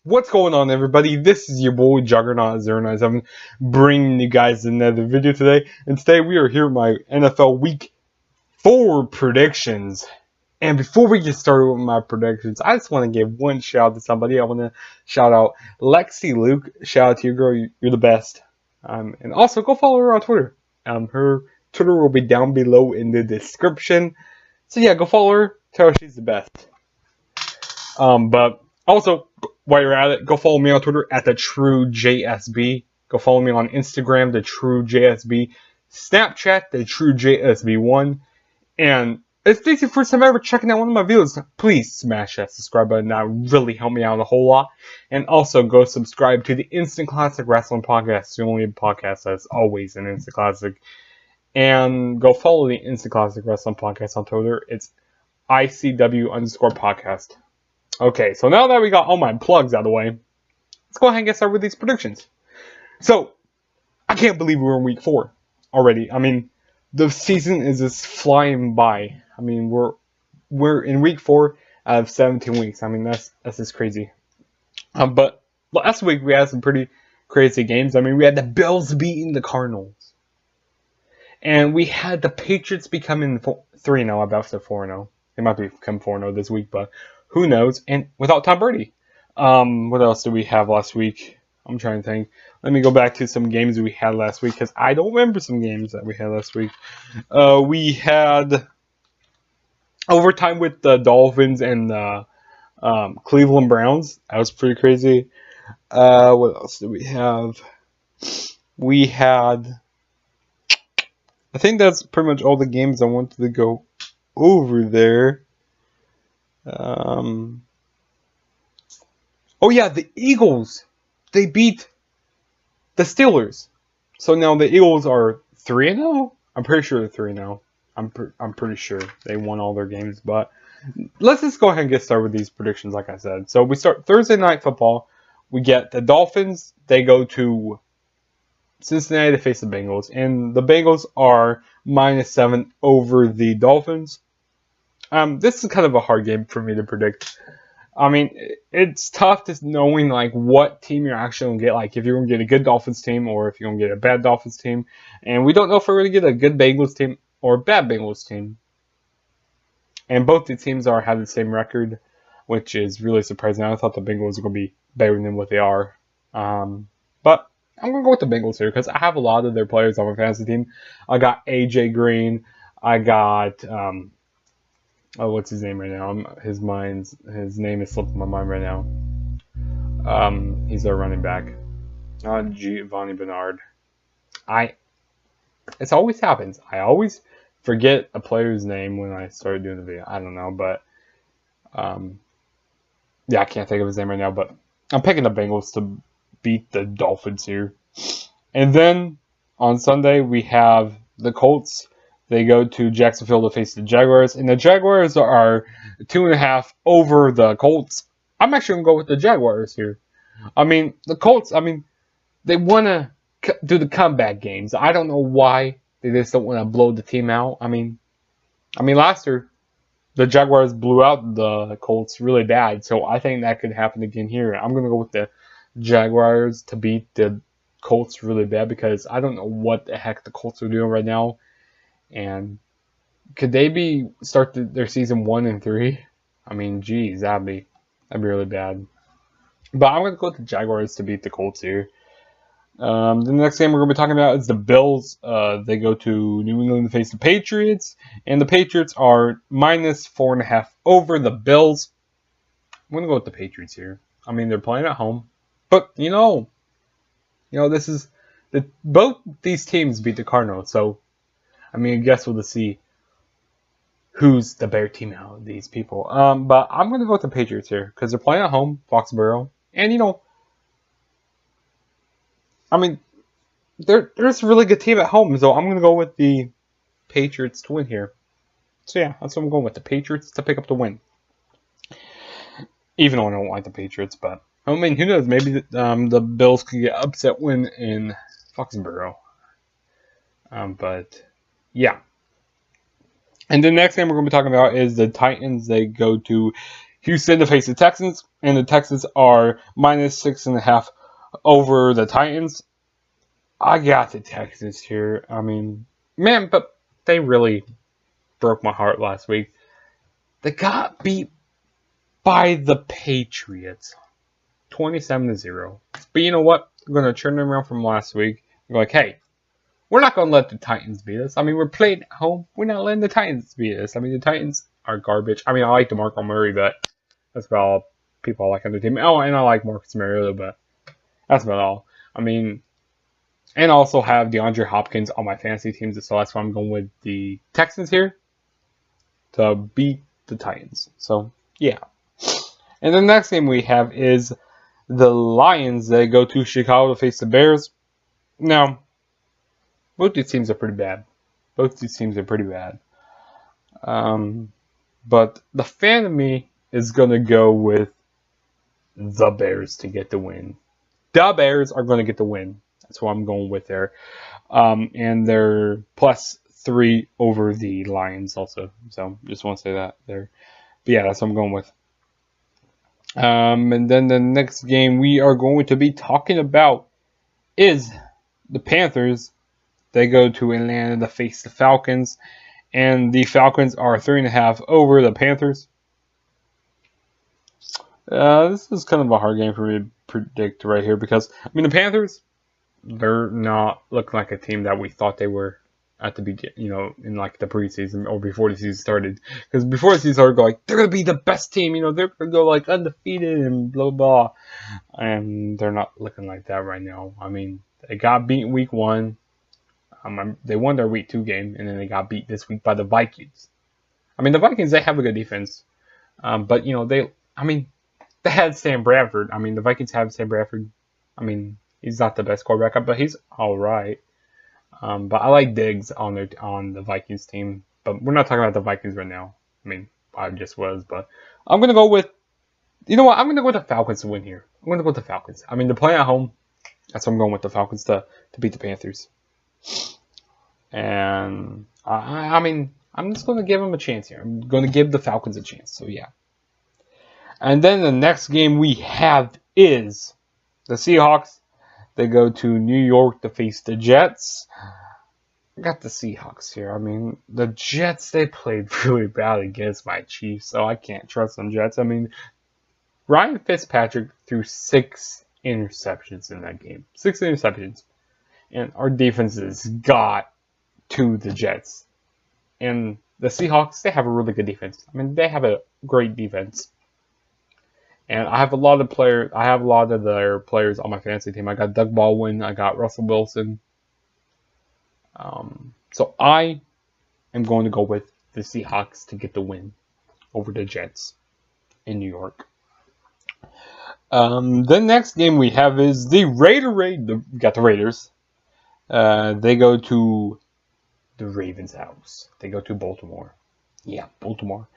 What's going on, everybody? This is your boy Juggernaut097 bringing you guys another video today. And today we are here with my NFL Week 4 predictions. And before we get started with my predictions, I just want to give one shout out to somebody. I want to shout out Lexi Luke. Shout out to you, girl. You're the best. And also go follow her on Twitter. Her Twitter will be down below in the description. So yeah, go follow her. Tell her she's the best. But also, while you're at it, go follow me on Twitter at TheTrueJSB. Go follow me on Instagram, TheTrueJSB. Snapchat, TheTrueJSB1. And if this is your first time ever checking out one of my videos, please smash that subscribe button. That would really help me out a whole lot. And also go subscribe to the Instant Classic Wrestling Podcast, the only podcast that's always an Instant Classic. And go follow the Instant Classic Wrestling Podcast on Twitter. It's ICW_podcast. Okay, so now that we got all my plugs out of the way, let's go ahead and get started with these predictions. So, I can't believe we're in week 4 already. I mean, the season is just flying by. I mean, we're in week 4 out of 17 weeks. I mean, that's just crazy. But last week we had some pretty crazy games. I mean, we had the Bills beating the Cardinals. And we had the Patriots becoming 3-0, about to 4-0. They might become 4-0 this week, but who knows? And without Tom Brady. What else did we have last week? I'm trying to think. Let me go back to some games we had last week, because I don't remember some games that we had last week. We had overtime with the Dolphins and the Cleveland Browns. That was pretty crazy. What else did we have? We had... I think that's pretty much all the games I wanted to go over there. Oh yeah, the Eagles. They beat the Steelers. So now the Eagles are 3-0. I'm pretty sure they're 3-0. I'm pretty sure they won all their games. But let's just go ahead and get started with these predictions, like I said. So we start Thursday Night Football. We get the Dolphins. They go to Cincinnati to face the Bengals. And the Bengals are -7 over the Dolphins. This is kind of a hard game for me to predict. I mean, it's tough just knowing like what team you're actually going to get. Like if you're going to get a good Dolphins team or if you're going to get a bad Dolphins team. And we don't know if we're going to get a good Bengals team or a bad Bengals team. And both the teams have the same record, which is really surprising. I thought the Bengals were going to be better than what they are. But I'm going to go with the Bengals here because I have a lot of their players on my fantasy team. I got AJ Green. I got... what's his name right now? His name is slipping my mind right now. He's our running back. Giovanni Bernard. It always happens. I always forget a player's name when I started doing the video. I don't know, but yeah, I can't think of his name right now. But I'm picking the Bengals to beat the Dolphins here. And then on Sunday we have the Colts. They go to Jacksonville to face the Jaguars. And the Jaguars are 2.5 over the Colts. I'm actually going to go with the Jaguars here. I mean, the Colts, they want to do the comeback games. I don't know why they just don't want to blow the team out. I mean, last year, the Jaguars blew out the Colts really bad. So I think that could happen again here. I'm going to go with the Jaguars to beat the Colts really bad because I don't know what the heck the Colts are doing right now. And could they start their season 1-3? I mean, geez, that'd be really bad. But I'm gonna go with the Jaguars to beat the Colts here. The next game we're gonna be talking about is the Bills. They go to New England to face the Patriots, and the Patriots are -4.5 over the Bills. I'm gonna go with the Patriots here. I mean, they're playing at home, but you know, this is both these teams beat the Cardinals, so. I mean, I guess we'll just see who's the better team out of these people. But I'm going to go with the Patriots here because they're playing at home, Foxborough. And, there's a really good team at home. So I'm going to go with the Patriots to win here. So, yeah, that's what I'm going with. The Patriots to pick up the win. Even though I don't like the Patriots. But, who knows? Maybe the Bills could get upset win in Foxborough. But... yeah. And the next game we're going to be talking about is the Titans. They go to Houston to face the Texans, and the Texans are -6.5 over the Titans. I got the Texans here. I mean, man, but they really broke my heart last week. They got beat by the Patriots, 27-0. But you know what? I'm going to turn them around from last week. I'm like, hey, we're not going to let the Titans beat us. I mean, we're playing at home. We're not letting the Titans beat us. I mean, the Titans are garbage. I mean, I like DeMarco Murray, but that's about all people I like on the team. Oh, and I like Marcus Mariota, but that's about all. I mean, and I also have DeAndre Hopkins on my fantasy teams, so that's why I'm going with the Texans here to beat the Titans. So, yeah. And the next game we have is the Lions. They go to Chicago to face the Bears. Now, both these teams are pretty bad. But the fan of me is going to go with the Bears to get the win. The Bears are going to get the win. That's what I'm going with there. And they're +3 over the Lions also. So just want to say that there. But yeah, that's what I'm going with. And then the next game we are going to be talking about is the Panthers. They go to Atlanta to face the Falcons. And the Falcons are 3.5 over the Panthers. This is kind of a hard game for me to predict right here because, I mean, the Panthers, they're not looking like a team that we thought they were at the beginning, in like the preseason or before the season started. Because before the season started, like, they're going to be the best team, they're going to go like undefeated and blah, blah. And they're not looking like that right now. I mean, they got beat week 1. They won their week 2 game, and then they got beat this week by the Vikings. I mean, the Vikings, they have a good defense. But, they had Sam Bradford. I mean, the Vikings have Sam Bradford. I mean, he's not the best quarterback, but he's all right. But I like Diggs on the Vikings team. But we're not talking about the Vikings right now. I mean, I just was. But I'm going to go with, I'm going to go with the Falcons to win here. I'm going to go with the Falcons. I mean, they're playing at home. That's why I'm going with the Falcons to beat the Panthers. And, I'm just going to give them a chance here. I'm going to give the Falcons a chance. So, yeah. And then the next game we have is the Seahawks. They go to New York to face the Jets. I got the Seahawks here. I mean, the Jets, they played really bad against my Chiefs, so I can't trust them Jets. I mean, Ryan Fitzpatrick threw 6 interceptions in that game. 6 interceptions. And our defenses got to the Jets. And the Seahawks, they have a really good defense. I mean, they have a great defense. And I have a lot of their players on my fantasy team. I got Doug Baldwin. I got Russell Wilson. So I am going to go with the Seahawks to get the win over the Jets in New York. The next game we have is the got the Raiders. They go to the Ravens' house. They go to Baltimore. Yeah, Baltimore.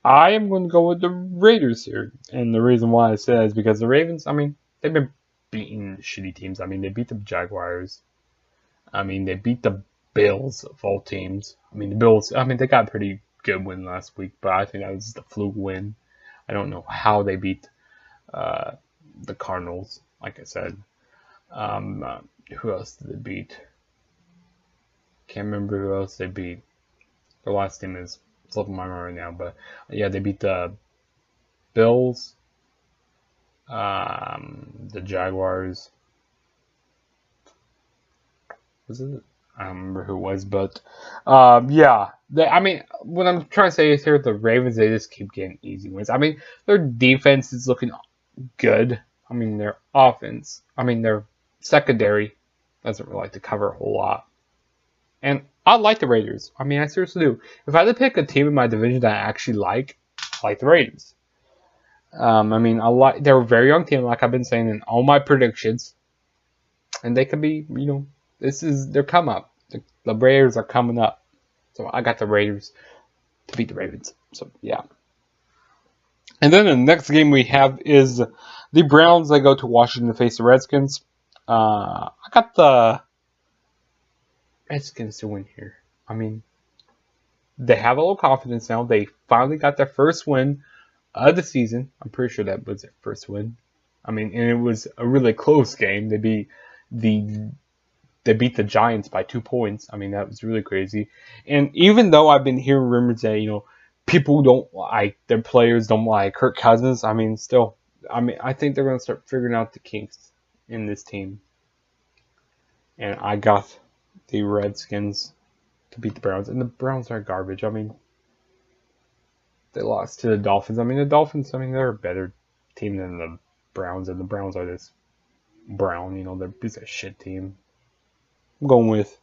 I am going to go with the Raiders here. And the reason why I say that is because the Ravens, I mean, they've been beating shitty teams. I mean, they beat the Jaguars. I mean, they beat the Bills of all teams. I mean, the Bills, they got a pretty good win last week, but I think that was just a fluke win. I don't know how they beat the Cardinals, like I said. Who else did they beat? Can't remember who else they beat. Their last team is slipping my mind right now, but yeah, they beat the Bills, the Jaguars. Was it? I don't remember who it was, but yeah. What I'm trying to say is here, the Ravens, they just keep getting easy wins. I mean, their defense is looking good. I mean, their offense, their secondary doesn't really like to cover a whole lot. And I like the Raiders. I mean, I seriously do. If I had to pick a team in my division that I actually I like the Raiders. They're a very young team, like I've been saying in all my predictions. And they could be, their come up. The Raiders are coming up. So I got the Raiders to beat the Ravens. So, yeah. And then the next game we have is the Browns. They go to Washington to face the Redskins. I got the Redskins to win here. I mean, they have a little confidence now. They finally got their first win of the season. I'm pretty sure that was their first win. I mean, and it was a really close game. The they beat the Giants by 2 points. I mean, that was really crazy. And even though I've been hearing rumors that, people don't like their players, don't like Kirk Cousins, I mean, still, I think they're going to start figuring out the kinks in this team. And I got the Redskins to beat the Browns. And the Browns are garbage. I mean, they lost to the Dolphins. I mean, the Dolphins, they're a better team than the Browns. And the Browns are this brown, they're a piece of shit team. I'm going with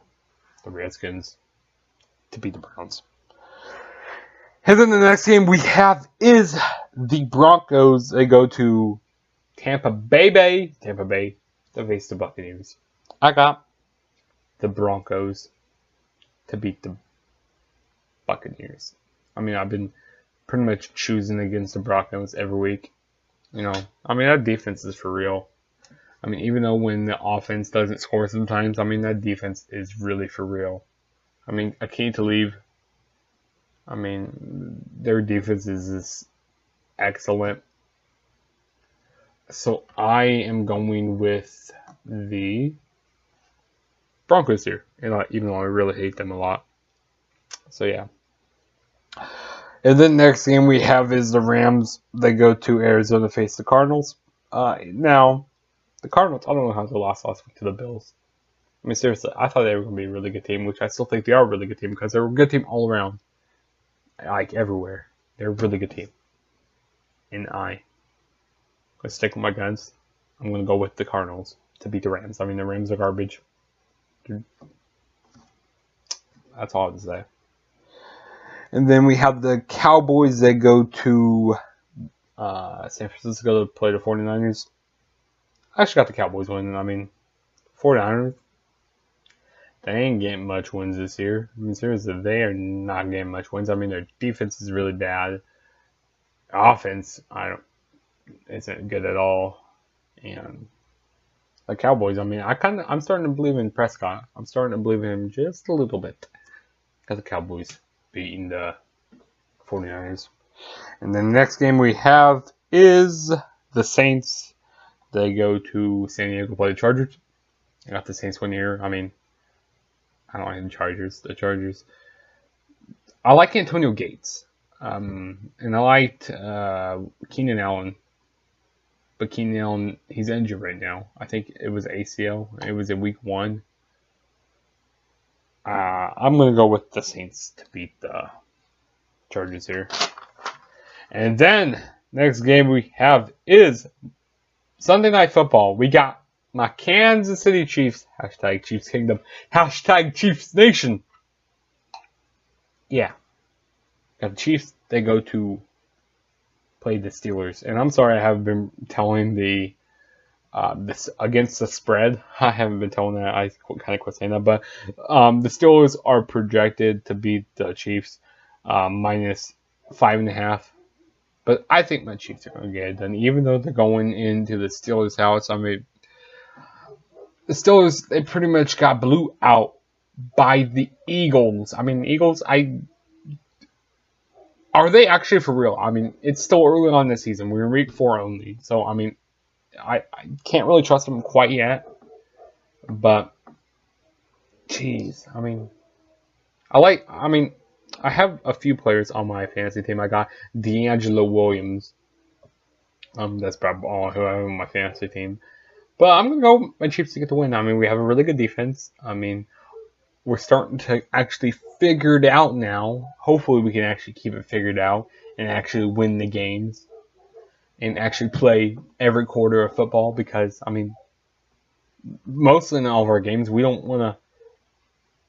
the Redskins to beat the Browns. And then the next game we have is the Broncos. They go to Tampa Bay to face the Buccaneers. I got the Broncos to beat the Buccaneers. I mean, I've been pretty much choosing against the Broncos every week. That defense is for real. I mean, even though when the offense doesn't score sometimes, that defense is really for real. I mean, Akeem Talib, their defense is excellent. So I am going with the Broncos here, even though I really hate them a lot. So yeah. And then next game we have is the Rams. They go to Arizona to face the Cardinals. Now, the Cardinals, I don't know how they lost last week to the Bills. I mean, seriously, I thought they were going to be a really good team, which I still think they are a really good team because they're a good team all around. Like, everywhere. They're a really good team. And I'm going to stick with my guns. I'm going to go with the Cardinals to beat the Rams. I mean, the Rams are garbage. Dude. That's all I have to say. And then we have the Cowboys that go to San Francisco to play the 49ers. I actually got the Cowboys winning. 49ers, they ain't getting much wins this year. Seriously, they are not getting much wins. Their defense is really bad. Offense, isn't good at all. And the Cowboys, I'm starting to believe in Prescott. I'm starting to believe in him just a little bit. Got the Cowboys beating the 49ers. And the next game we have is the Saints. They go to San Diego to play the Chargers. I got the Saints win here. I don't like the Chargers. I like Antonio Gates. And I liked Keenan Allen. But Keenan Allen, he's injured right now. I think it was ACL. It was in week 1. I'm going to go with the Saints to beat the Chargers here. And then, next game we have is Sunday Night Football. We got my Kansas City Chiefs, hashtag Chiefs Kingdom, hashtag Chiefs Nation. Yeah. Got the Chiefs, they go to play the Steelers. And I'm sorry I haven't been telling this against the spread. I haven't been telling that. I kind of quit saying that. But the Steelers are projected to beat the Chiefs minus 5.5. But I think my Chiefs are going to get it done. Even though they're going into the Steelers' house, the Steelers, they pretty much got blew out by the Eagles. Eagles, are they actually for real? It's still early on this season. We're in week 4 only. So, I can't really trust them quite yet. But, jeez. I have a few players on my fantasy team. I got D'Angelo Williams. That's probably all who I have on my fantasy team. But I'm going to go my Chiefs to get the win. We have a really good defense. We're starting to actually figure it out now. Hopefully we can actually keep it figured out and actually win the games. And actually play every quarter of football because, mostly in all of our games, we don't want to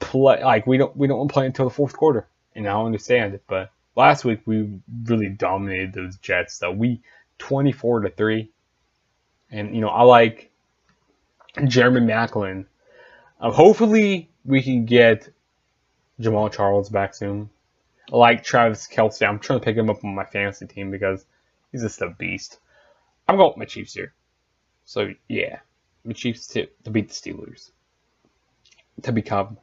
play, we don't want to play until the fourth quarter. And I understand it, but last week we really dominated those Jets. So we 24-3. And, I like Jeremy Maclin. Hopefully we can get Jamal Charles back soon. I like Travis Kelce. I'm trying to pick him up on my fantasy team because he's just a beast. I'm going with my Chiefs here. So, yeah. My Chiefs to beat the Steelers. To become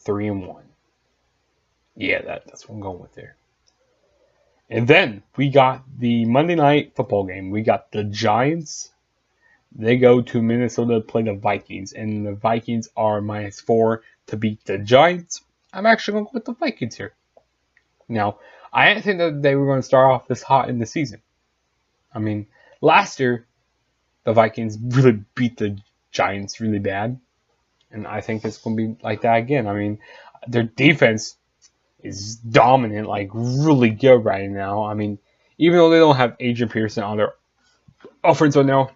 3-1. Yeah, that's what I'm going with there. And then we got the Monday night football game. We got the Giants. They go to Minnesota to play the Vikings, and the Vikings are -4 to beat the Giants. I'm actually going to go with the Vikings here. Now, I didn't think that they were going to start off this hot in the season. I mean, last year, the Vikings really beat the Giants really bad, and I think it's going to be like that again. I mean, their defense is dominant, like really good right now. I mean, even though they don't have Adrian Peterson on their offense right now,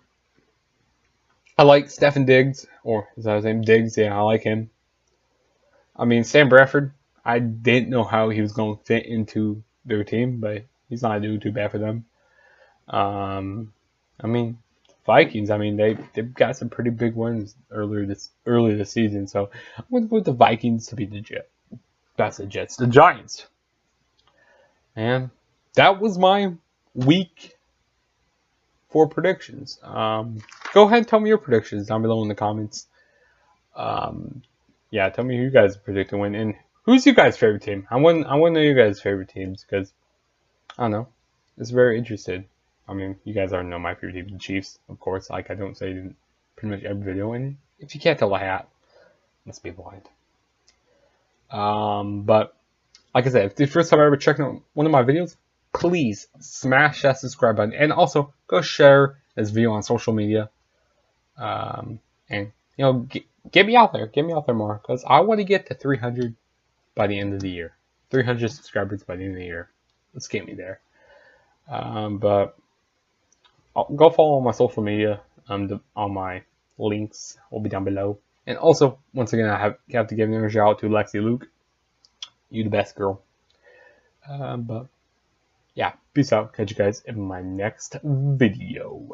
I like Stephen Diggs, or is that his name? Diggs, yeah, I like him. I mean, Sam Bradford, I didn't know how he was going to fit into their team, but he's not doing too bad for them. I mean, Vikings, I mean, they've got some pretty big wins earlier this season, so I'm going to go with the Vikings to beat the Jets. That's the Jets. The Giants. And that was my week 4 predictions. Go ahead and tell me your predictions down below in the comments. Yeah, tell me who you guys predict to win, and who's your guys' favorite team? I want to know your guys' favorite teams, because I don't know. It's very interested. I mean, you guys already know my favorite team, the Chiefs, of course. Like I don't say in pretty much every video, and if you can't tell a hat, must be blind. But like I said, if it's the first time I ever checked out one of my videos, please smash that subscribe button, and also go share this video on social media. And get me out there, more, because I want to get to 300 by the end of the year. 300 subscribers by the end of the year. Let's get me there. But go follow my social media. All my links will be down below. And also, once again, I have to give another shout out to Lexi Luke. You the best girl. But yeah, peace out. Catch you guys in my next video.